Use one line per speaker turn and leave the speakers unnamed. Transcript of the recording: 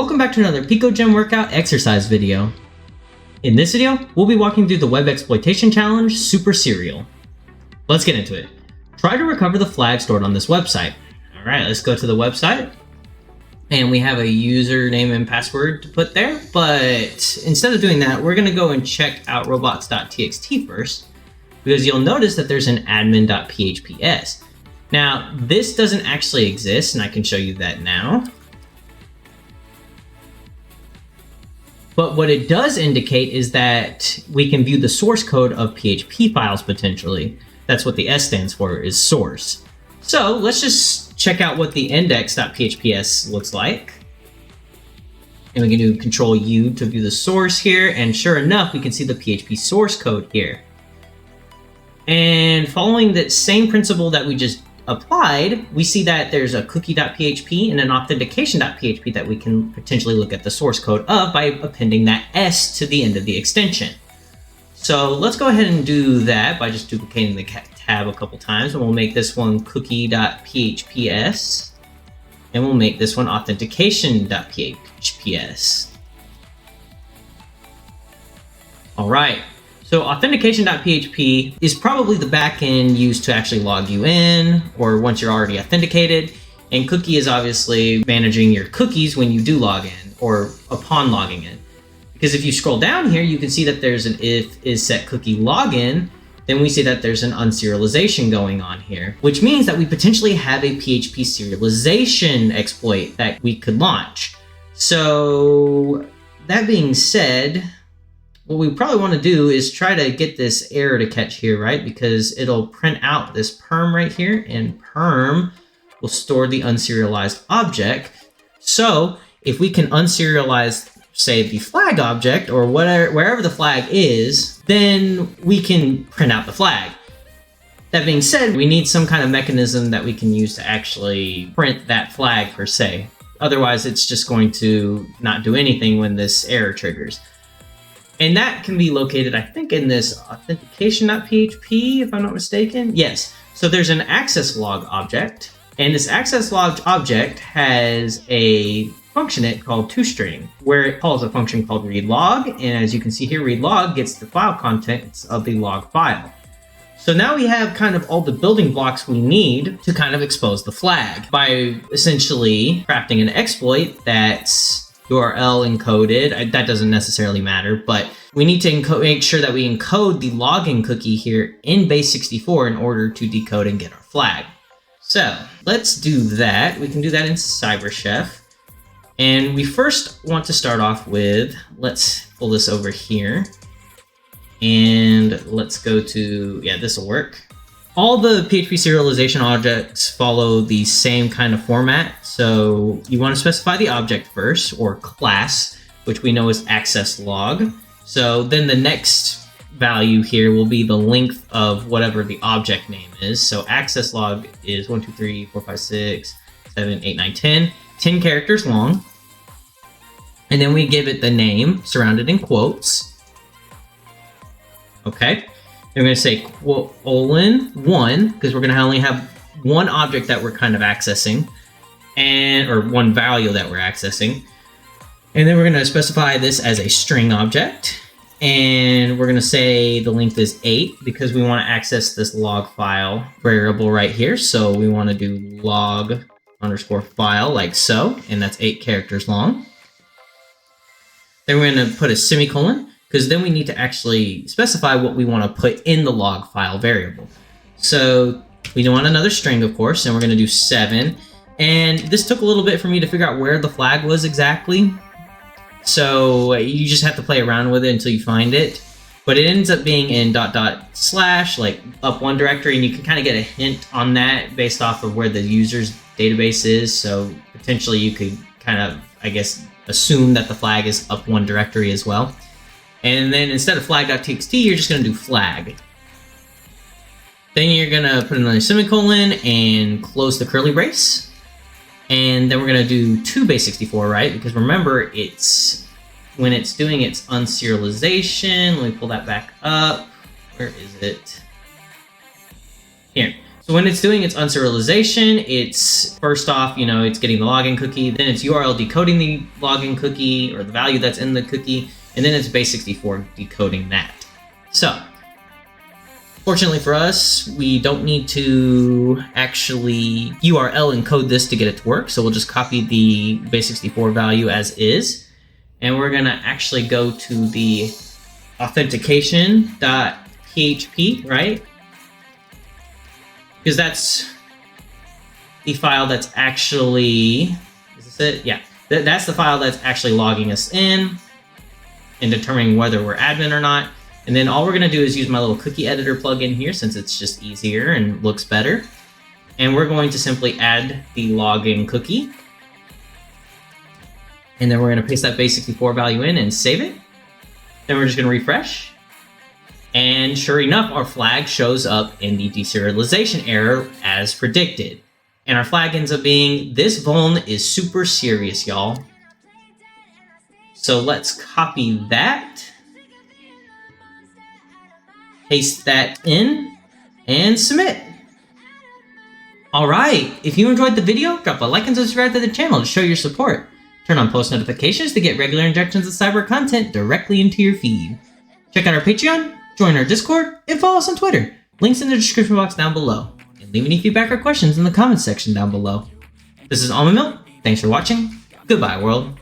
welcome back to another picoGym workout exercise video. In this video, we'll be walking through the web exploitation challenge, Super Serial. Let's get into it. Try to recover the flag stored on this website. Alright, let's go to the website. And we have a username and password to put there, but instead of doing that, we're going to go and check out robots.txt first, because you'll notice that there's an admin.phps. Now, this doesn't actually exist, and I can show you that now. But what it does indicate is that we can view the source code of PHP files potentially. That's what the S stands for, is source. So let's just check out what the index.phps looks like. And we can do Control U to view the source here. And sure enough, we can see the PHP source code here. And following that same principle that we just applied, we see that there's a cookie.php and an authentication.php that we can potentially look at the source code of by appending that S to the end of the extension. So let's go ahead and do that by just duplicating the tab a couple times, and we'll make this one cookie.phps, and we'll make this one authentication.phps. All right. So authentication.php is probably the backend used to actually log you in, or once you're already authenticated. And cookie is obviously managing your cookies when you do log in, or upon logging in. Because if you scroll down here, you can see that there's an if is set cookie login. Then we see that there's an unserialization going on here, which means that we potentially have a PHP serialization exploit that we could launch. So that being said, what we probably want to do is try to get this error to catch here, right? Because it'll print out this perm right here, and perm will store the unserialized object. So if we can unserialize, say, the flag object, or wherever the flag is, then we can print out the flag. That being said, we need some kind of mechanism that we can use to actually print that flag per se. Otherwise, it's just going to not do anything when this error triggers. And that can be located, I think, in this authentication.php, if I'm not mistaken. Yes. So there's an access log object, and this access log object has a function it called toString, where it calls a function called readlog. And as you can see here, readlog gets the file contents of the log file. So now we have kind of all the building blocks we need to kind of expose the flag by essentially crafting an exploit that's URL encoded. That doesn't necessarily matter, but we need to make sure that we encode the login cookie here in base64 in order to decode and get our flag. So let's do that. We can do that in CyberChef. And we first want to start off with, let's pull this over here. And let's go to, yeah, this will work. All the PHP serialization objects follow the same kind of format. So you want to specify the object first, or class, which we know is access log. So then the next value here will be the length of whatever the object name is. So access log is 1, 2, 3, 4, 5, 6, 7, 8, 9, 10. 10 characters long. And then we give it the name surrounded in quotes. Okay. We're going to say :1, because we're going to only have one object that we're kind of accessing, or one value that we're accessing. And then we're going to specify this as a string object. And we're going to say the length is 8, because we want to access this log file variable right here. So we want to do log_file like so, and that's 8 characters long. Then we're going to put a semicolon, because then we need to actually specify what we want to put in the log file variable. So we want another string, of course, and we're going to do 7. And this took a little bit for me to figure out where the flag was exactly. So you just have to play around with it until you find it. But it ends up being in .. like up1 directory, and you can kind of get a hint on that based off of where the user's database is. So potentially you could kind of, I guess, assume that the flag is up1 directory as well. And then instead of flag.txt, you're just going to do flag. Then you're going to put another semicolon and close the curly brace. And then we're going to do to base64, right? Because remember, when it's doing its unserialization, let me pull that back up. Where is it? Here. So when it's doing its unserialization, it's first off, it's getting the login cookie, then it's URL decoding the login cookie or the value that's in the cookie, and then it's base64 decoding that. So fortunately for us, we don't need to actually URL encode this to get it to work. So we'll just copy the base64 value as is. And we're gonna actually go to the authentication.php, right? Because that's the file that's actually, is this it? Yeah, that's the file that's actually logging us in and determining whether we're admin or not. And then all we're gonna do is use my little cookie editor plugin here since it's just easier and looks better. And we're going to simply add the login cookie. And then we're gonna paste that base64 value in and save it. Then we're just gonna refresh. And sure enough, our flag shows up in the deserialization error as predicted. And our flag ends up being, this vuln is super serious, y'all. So let's copy that. Paste that in and submit. All right, if you enjoyed the video, drop a like and subscribe to the channel to show your support. Turn on post notifications to get regular injections of cyber content directly into your feed. Check out our Patreon, join our Discord, and follow us on Twitter. Links in the description box down below. And leave any feedback or questions in the comments section down below. This is Almond Milk. Thanks for watching. Goodbye, world.